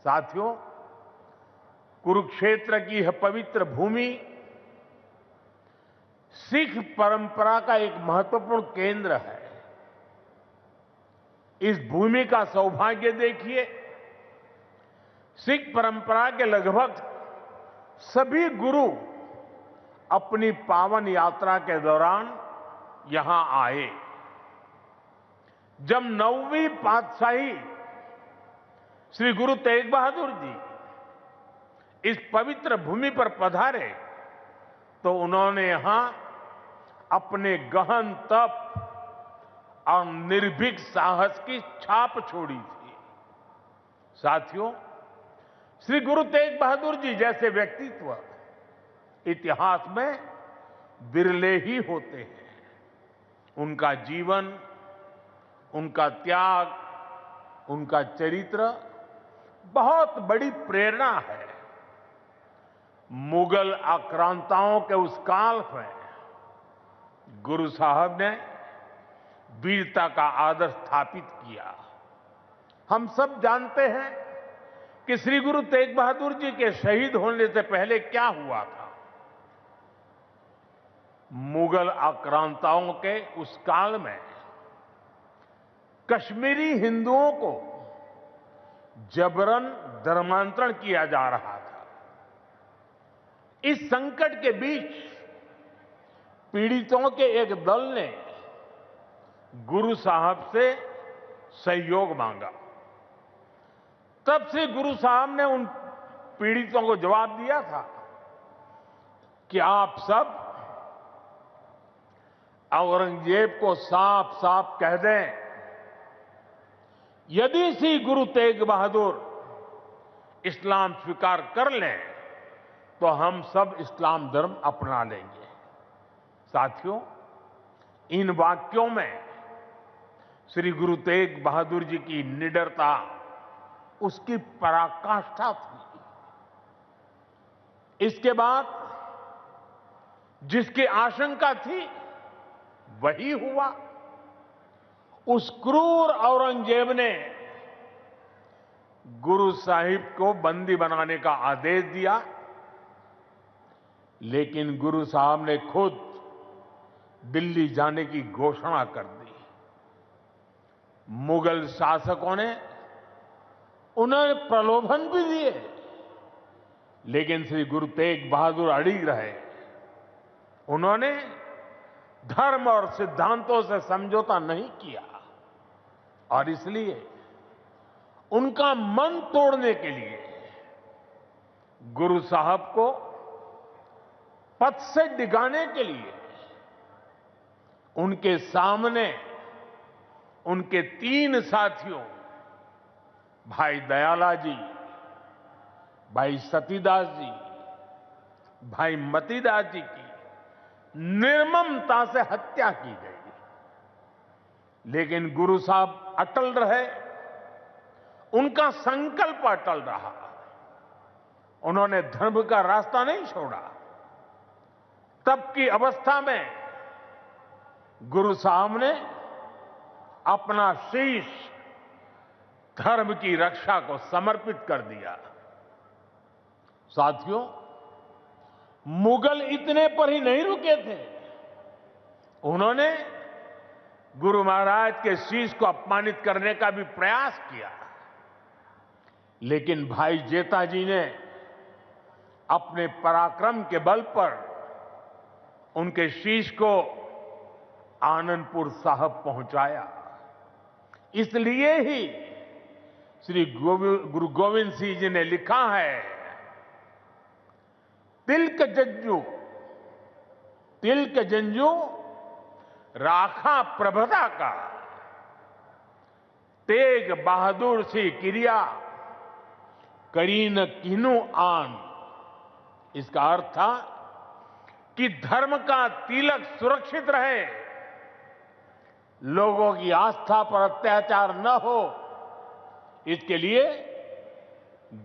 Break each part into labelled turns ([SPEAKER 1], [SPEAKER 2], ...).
[SPEAKER 1] साथियों, कुरुक्षेत्र की यह पवित्र भूमि सिख परंपरा का एक महत्वपूर्ण केंद्र है। इस भूमि का सौभाग्य देखिए, सिख परंपरा के लगभग सभी गुरु अपनी पावन यात्रा के दौरान यहां आए। जब 9वीं पातशाही श्री गुरु तेग बहादुर जी इस पवित्र भूमि पर पधारे तो उन्होंने यहां अपने गहन तप और निर्भीक साहस की छाप छोड़ी थी। साथियों, श्री गुरु तेग बहादुर जी जैसे व्यक्तित्व इतिहास में विरले ही होते हैं। उनका जीवन, उनका त्याग, उनका चरित्र बहुत बड़ी प्रेरणा है। मुगल आक्रांताओं के उस काल में गुरु साहब ने वीरता का आदर्श स्थापित किया। हम सब जानते हैं कि श्री गुरु तेग बहादुर जी के शहीद होने से पहले क्या हुआ था। मुगल आक्रांताओं के उस काल में कश्मीरी हिंदुओं को जबरन धर्मांतरण किया जा रहा था। इस संकट के बीच पीड़ितों के एक दल ने गुरु साहब से सहयोग मांगा। तब से गुरु साहब ने उन पीड़ितों को जवाब दिया था कि आप सब औरंगजेब को साफ साफ कह दें, यदि श्री गुरु तेग बहादुर इस्लाम स्वीकार कर लें तो हम सब इस्लाम धर्म अपना लेंगे। साथियों, इन वाक्यों में श्री गुरु तेग बहादुर जी की निडरता, उसकी पराकाष्ठा थी। इसके बाद जिसकी आशंका थी वही हुआ। उस क्रूर औरंगजेब ने गुरु साहिब को बंदी बनाने का आदेश दिया, लेकिन गुरु साहब ने खुद दिल्ली जाने की घोषणा कर दी। मुगल शासकों ने उन्हें प्रलोभन भी दिए, लेकिन श्री गुरु तेग बहादुर अड़िग रहे। उन्होंने धर्म और सिद्धांतों से समझौता नहीं किया और इसलिए उनका मन तोड़ने के लिए गुरु साहब को पद से डिगाने के लिए उनके सामने उनके 3 साथियों भाई दयाला जी, भाई सतीदास जी, भाई मतीदास जी की निर्ममता से हत्या की गई। लेकिन गुरु साहब अटल रहे, उनका संकल्प अटल रहा। उन्होंने धर्म का रास्ता नहीं छोड़ा। तब की अवस्था में गुरु साहब ने अपना शीश धर्म की रक्षा को समर्पित कर दिया। साथियों, मुगल इतने पर ही नहीं रुके थे। उन्होंने गुरु महाराज के शीश को अपमानित करने का भी प्रयास किया, लेकिन भाई जेता जी ने अपने पराक्रम के बल पर उनके शीश को आनंदपुर साहब पहुंचाया। इसलिए ही श्री गुरु गोविंद सिंह जी ने लिखा है, तिलक जंजू राखा प्रभता का, तेग बहादुर सी क्रिया करीन किन्नु आन। इसका अर्थ था कि धर्म का तिलक सुरक्षित रहे, लोगों की आस्था पर अत्याचार न हो, इसके लिए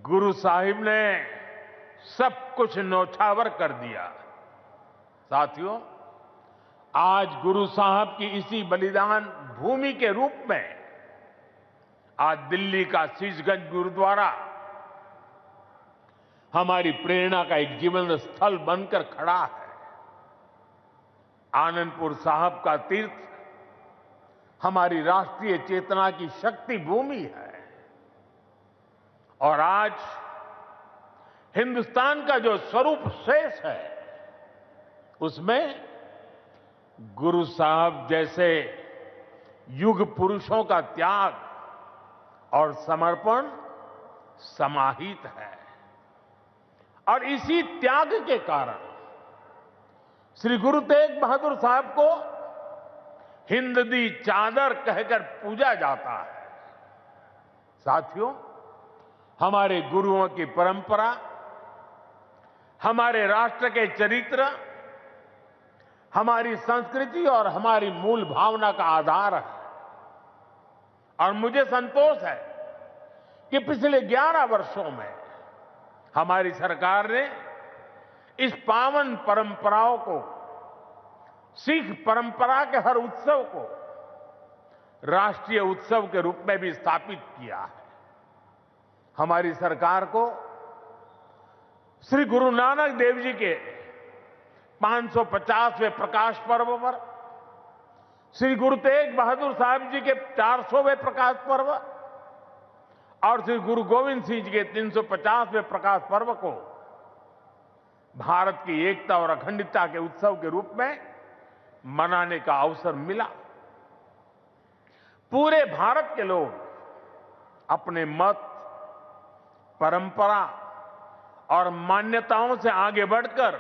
[SPEAKER 1] गुरु साहिब ने सब कुछ न्यौछावर कर दिया। साथियों, आज गुरु साहब की इसी बलिदान भूमि के रूप में आज दिल्ली का शीशगंज गुरुद्वारा हमारी प्रेरणा का एक जीवन स्थल बनकर खड़ा है। आनंदपुर साहब का तीर्थ हमारी राष्ट्रीय चेतना की शक्ति भूमि है और आज हिंदुस्तान का जो स्वरूप शेष है उसमें गुरु साहब जैसे युग पुरुषों का त्याग और समर्पण समाहित है और इसी त्याग के कारण श्री गुरु तेग बहादुर साहब को हिंद दी चादर कहकर पूजा जाता है। साथियों, हमारे गुरुओं की परंपरा हमारे राष्ट्र के चरित्र, हमारी संस्कृति और हमारी मूल भावना का आधार है और मुझे संतोष है कि पिछले 11 वर्षों में हमारी सरकार ने इस पावन परंपराओं को, सिख परंपरा के हर उत्सव को राष्ट्रीय उत्सव के रूप में भी स्थापित किया है। हमारी सरकार को श्री गुरु नानक देव जी के 550वें प्रकाश पर्व पर, श्री गुरु तेग बहादुर साहब जी के 400वें प्रकाश पर्व और श्री गुरु गोविंद सिंह जी के 350वें प्रकाश पर्व को भारत की एकता और अखंडता के उत्सव के रूप में मनाने का अवसर मिला। पूरे भारत के लोग अपने मत, परंपरा और मान्यताओं से आगे बढ़कर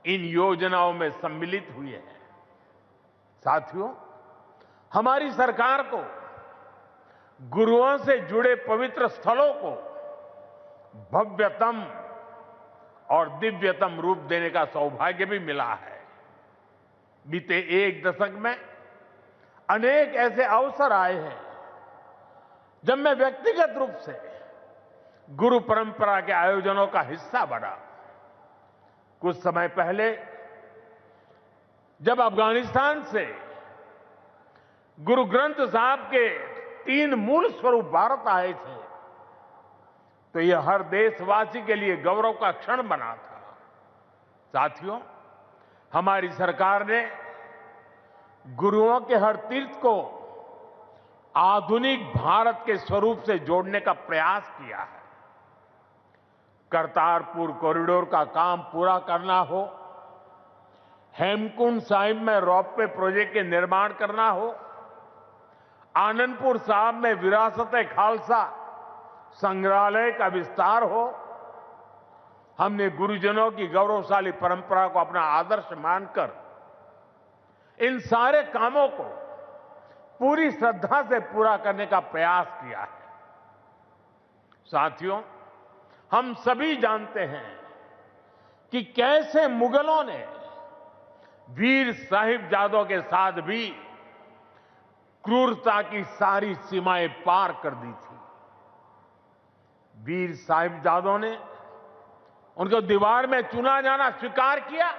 [SPEAKER 1] इन योजनाओं में सम्मिलित हुए हैं। साथियों, हमारी सरकार को गुरुओं से जुड़े पवित्र स्थलों को भव्यतम और दिव्यतम रूप देने का सौभाग्य भी मिला है। बीते एक दशक में अनेक ऐसे अवसर आए हैं जब मैं व्यक्तिगत रूप से गुरु परंपरा के आयोजनों का हिस्सा बना। कुछ समय पहले जब अफगानिस्तान से गुरु ग्रंथ साहब के 3 मूल स्वरूप भारत आए थे तो यह हर देशवासी के लिए गौरव का क्षण बना था। साथियों, हमारी सरकार ने गुरुओं के हर तीर्थ को आधुनिक भारत के स्वरूप से जोड़ने का प्रयास किया है। करतारपुर कॉरिडोर का काम पूरा करना हो, हेमकुंड साहिब में रोपवे प्रोजेक्ट के निर्माण करना हो, आनंदपुर साहब में विरासत-ए-खालसा संग्रहालय का विस्तार हो, हमने गुरुजनों की गौरवशाली परंपरा को अपना आदर्श मानकर इन सारे कामों को पूरी श्रद्धा से पूरा करने का प्रयास किया है। साथियों, हम सभी जानते हैं कि कैसे मुगलों ने वीर साहिबजादों के साथ भी क्रूरता की सारी सीमाएं पार कर दी थी। वीर साहिबजादों ने उनको दीवार में चुना जाना स्वीकार किया,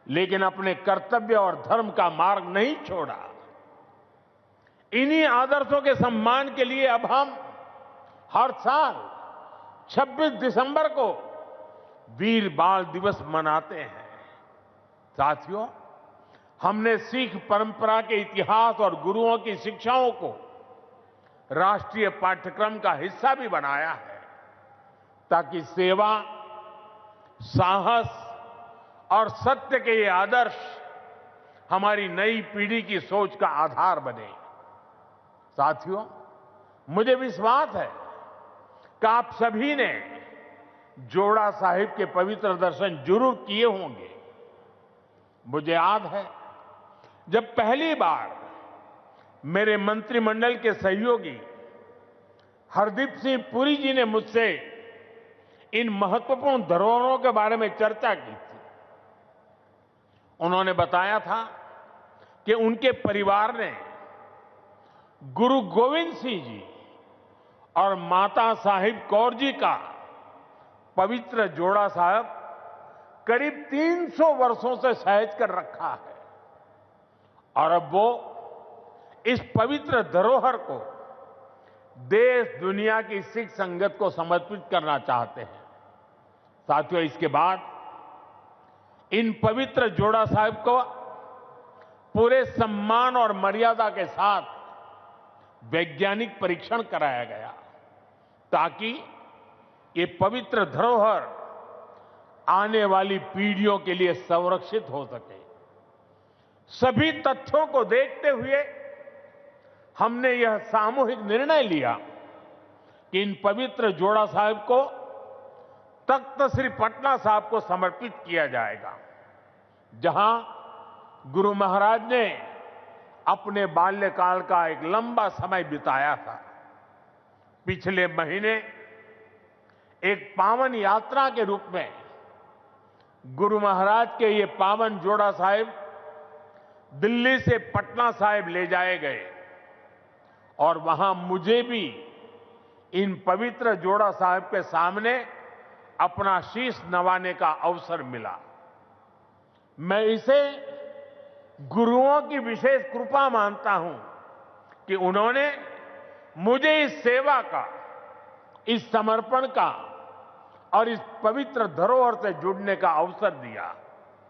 [SPEAKER 1] लेकिन अपने कर्तव्य और धर्म का मार्ग नहीं छोड़ा। इन्हीं आदर्शों के सम्मान के लिए अब हम हर साल 26 दिसंबर को वीर बाल दिवस मनाते हैं। साथियों, हमने सिख परंपरा के इतिहास और गुरुओं की शिक्षाओं को राष्ट्रीय पाठ्यक्रम का हिस्सा भी बनाया है ताकि सेवा, साहस और सत्य के ये आदर्श हमारी नई पीढ़ी की सोच का आधार बने। साथियों, मुझे विश्वास है कि आप सभी ने जोड़ा साहिब के पवित्र दर्शन जरूर किए होंगे। मुझे याद है जब पहली बार मेरे मंत्रिमंडल के सहयोगी हरदीप सिंह पुरी जी ने मुझसे इन महत्वपूर्ण धरोहरों के बारे में चर्चा की थी। उन्होंने बताया था कि उनके परिवार ने गुरु गोविंद सिंह जी और माता साहिब कौर जी का पवित्र जोड़ा साहब करीब 300 वर्षों से सहेज कर रखा है और अब वो इस पवित्र धरोहर को देश दुनिया की सिख संगत को समर्पित करना चाहते हैं। साथियों, इसके बाद इन पवित्र जोड़ा साहिब को पूरे सम्मान और मर्यादा के साथ वैज्ञानिक परीक्षण कराया गया ताकि ये पवित्र धरोहर आने वाली पीढ़ियों के लिए संरक्षित हो सके। सभी तथ्यों को देखते हुए हमने यह सामूहिक निर्णय लिया कि इन पवित्र जोड़ा साहिब को तख्त श्री पटना साहिब को समर्पित किया जाएगा, जहां गुरु महाराज ने अपने बाल्यकाल का एक लंबा समय बिताया था। पिछले महीने एक पावन यात्रा के रूप में गुरु महाराज के ये पावन जोड़ा साहिब दिल्ली से पटना साहिब ले जाए गए और वहां मुझे भी इन पवित्र जोड़ा साहिब के सामने अपना शीश नवाने का अवसर मिला। मैं इसे गुरुओं की विशेष कृपा मानता हूं कि उन्होंने मुझे इस सेवा का, इस समर्पण का और इस पवित्र धरोहर से जुड़ने का अवसर दिया।